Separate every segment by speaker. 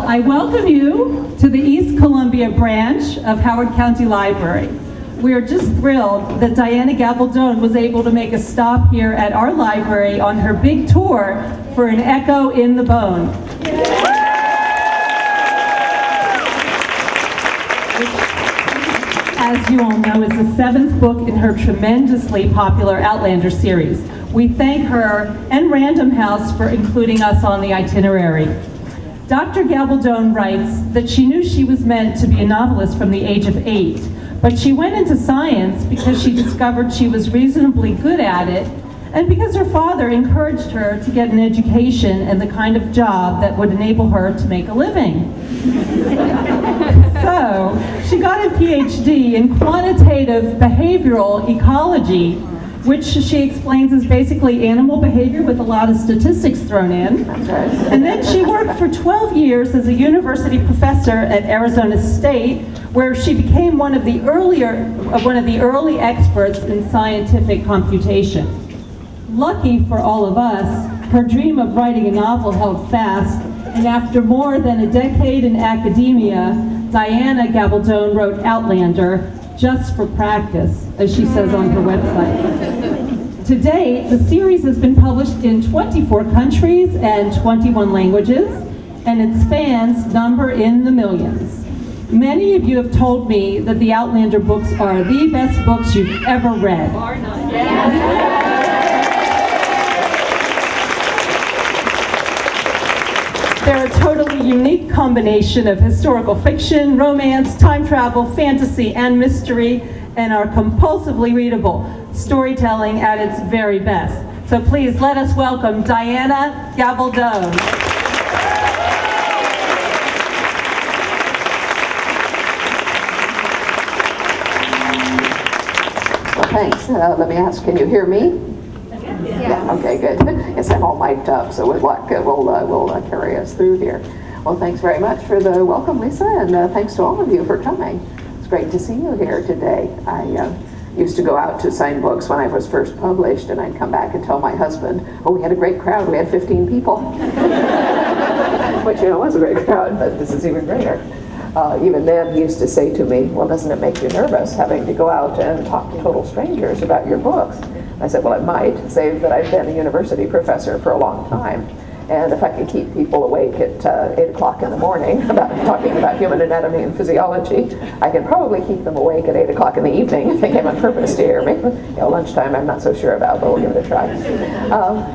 Speaker 1: I welcome you to the East Columbia branch of Howard County Library. We are just thrilled that Diana Gabaldon was able to make a stop here at our library on her big tour for An Echo in the Bone. Which, as you all know, is the 7th book in her tremendously popular Outlander series. We thank her and Random House for including us on the itinerary. Dr. Gabaldon writes that she knew she was meant to be a novelist from the age of 8, but she went into science because she discovered she was reasonably good at it, and because her father encouraged her to get an education and the kind of job that would enable her to make a living. So, she got a PhD in quantitative behavioral ecology, which she explains is basically animal behavior with a lot of statistics thrown in.
Speaker 2: That's right.
Speaker 1: And then she worked for 12 years as a university professor at Arizona State, where she became one of the early experts in scientific computation. Lucky for all of us, her dream of writing a novel held fast, and after more than a decade in academia, Diana Gabaldon wrote Outlander just for practice, as she says on her website. To date, the series has been published in 24 countries and 21 languages, and its fans number in the millions. Many of you have told me that the Outlander books are the best books you've ever read. Bar none. They're a totally unique combination of historical fiction, romance, time travel, fantasy, and mystery, and are compulsively readable, storytelling at its very best. So please let us welcome Diana Gabaldon.
Speaker 2: Well, thanks. Let me ask, can you hear me? Yeah, okay, good. Yes, I'm all mic'd up, so with luck, we'll carry us through here. Well, thanks very much for the welcome, Lisa, and thanks to all of you for coming. It's great to see you here today. I used to go out to sign books when I was first published, and I'd come back and tell my husband, oh, we had a great crowd, we had 15 people. Which, was a great crowd, but this is even greater. Even then, he used to say to me, well, doesn't it make you nervous having to go out and talk to total strangers about your books? I said, well, it might, save that I've been a university professor for a long time. And if I can keep people awake at 8 o'clock in the morning talking about human anatomy and physiology, I can probably keep them awake at 8 o'clock in the evening if they came on purpose to hear me. Lunchtime I'm not so sure about, but we'll give it a try.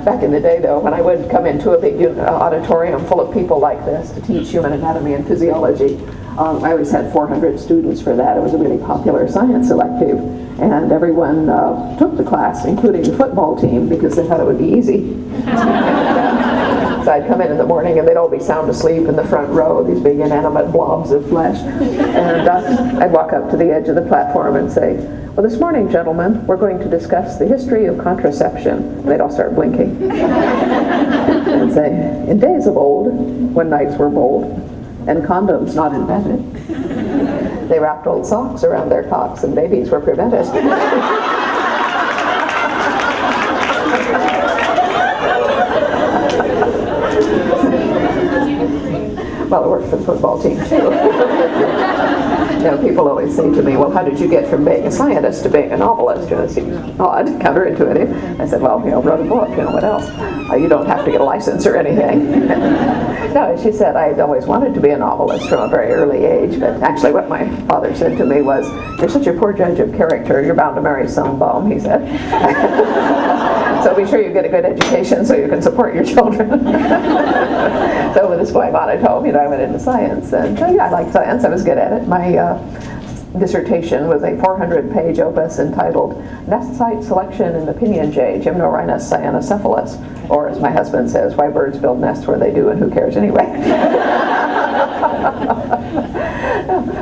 Speaker 2: Back in the day, though, when I would come into a big auditorium full of people like this to teach human anatomy and physiology, I always had 400 students for that. It was a really popular science elective, and everyone took the class, including the football team, because they thought it would be easy. So I'd come in the morning, and they'd all be sound asleep in the front row, these big inanimate blobs of flesh. And I'd walk up to the edge of the platform and say, well, this morning, gentlemen, we're going to discuss the history of contraception. And they'd all start blinking. And say, in days of old, when knights were bold, and condoms not invented, they wrapped old socks around their cocks and babies were prevented. Well, it worked for the football team, too. People always say to me, well, how did you get from being a scientist to being a novelist? It seems odd, counterintuitive. I said, well, wrote a book, what else? You don't have to get a license or anything. No, she said, I'd always wanted to be a novelist from a very early age, but actually what my father said to me was, you're such a poor judge of character, you're bound to marry some bum, he said. So be sure you get a good education so you can support your children. So with this going on at home, I went into science, and I liked science, I was good at it. My dissertation was a 400-page opus entitled Nest Site Selection in the Pinyon Jay, Gymnorhinus cyanocephalus, or as my husband says, why birds build nests where they do and who cares anyway.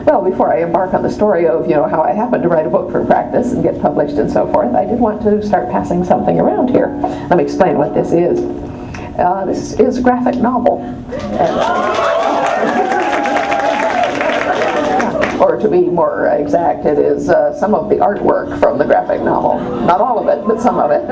Speaker 2: Well, before I embark on the story of how I happened to write a book for practice and get published and so forth, I did want to start passing something around here. Let me explain what this is. This is a graphic novel. or to be more exact, it is some of the artwork from the graphic novel. Not all of it, but some of it.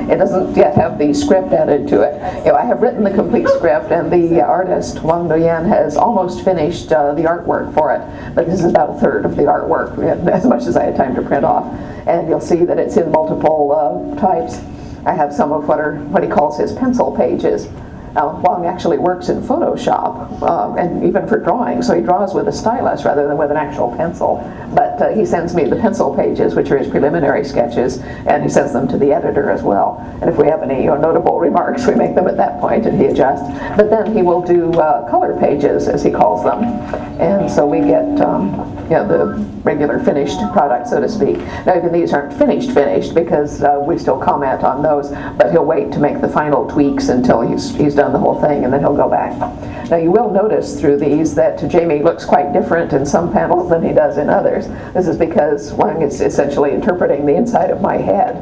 Speaker 2: It doesn't yet have the script added to it. I have written the complete script, and the artist, Wang Doyen, has almost finished the artwork for it, but this is about a third of the artwork, as much as I had time to print off. And you'll see that it's in multiple types. I have some of what he calls his pencil pages. Wang actually works in Photoshop, and even for drawing, so he draws with a stylus rather than with an actual pencil. But he sends me the pencil pages, which are his preliminary sketches, and he sends them to the editor as well. And if we have any notable remarks, we make them at that point, and he adjusts. But then he will do color pages, as he calls them. And so we get the regular finished product, so to speak. Now, even these aren't finished because we still comment on those, but he'll wait to make the final tweaks until he's done the whole thing, and then he'll go back. Now, you will notice through these that Jamie looks quite different in some panels than he does in others. This is because Wang is essentially interpreting the inside of my head,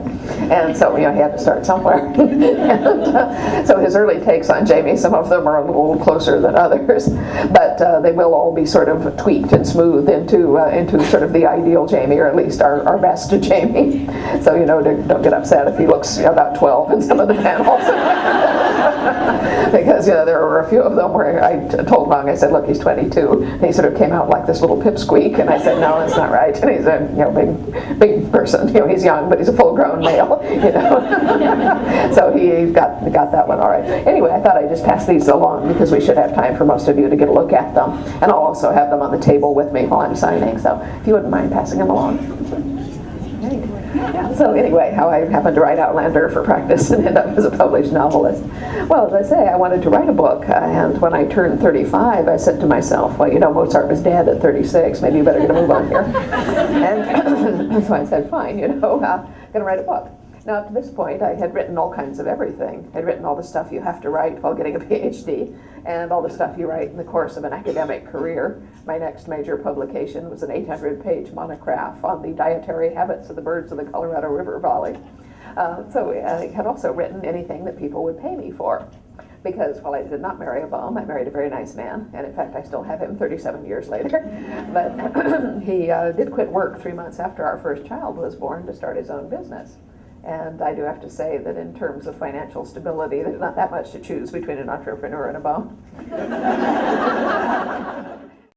Speaker 2: and so he had to start somewhere. And, so his early takes on Jamie, some of them are a little closer than others, but they will all be sort of tweaked and smoothed into sort of the ideal Jamie, or at least our best Jamie. So don't get upset if he looks about 12 in some of the panels. Because there were a few of them where I told Wang, I said, look, he's 22. And he sort of came out like this little pipsqueak, and I said, no, that's not right. And he's a big person. He's young, but he's a full-grown male. So he got that one all right. Anyway, I thought I'd just pass these along because we should have time for most of you to get a look at them, and I'll also have them on the table with me while I'm signing. So if you wouldn't mind passing them along. Yeah, so anyway, how I happened to write Outlander for practice and end up as a published novelist. Well, as I say, I wanted to write a book, and when I turned 35, I said to myself, well, Mozart was dead at 36, maybe you better get a move on here. And so I said, fine, I'm going to write a book. Now, up to this point, I had written all kinds of everything. I'd written all the stuff you have to write while getting a PhD, and all the stuff you write in the course of an academic career. My next major publication was an 800-page monograph on the dietary habits of the birds of the Colorado River Valley. So I had also written anything that people would pay me for. Because while I did not marry a bum, I married a very nice man, and in fact I still have him 37 years later. But he did quit work 3 months after our first child was born to start his own business. And I do have to say that in terms of financial stability, there's not that much to choose between an entrepreneur and a bum.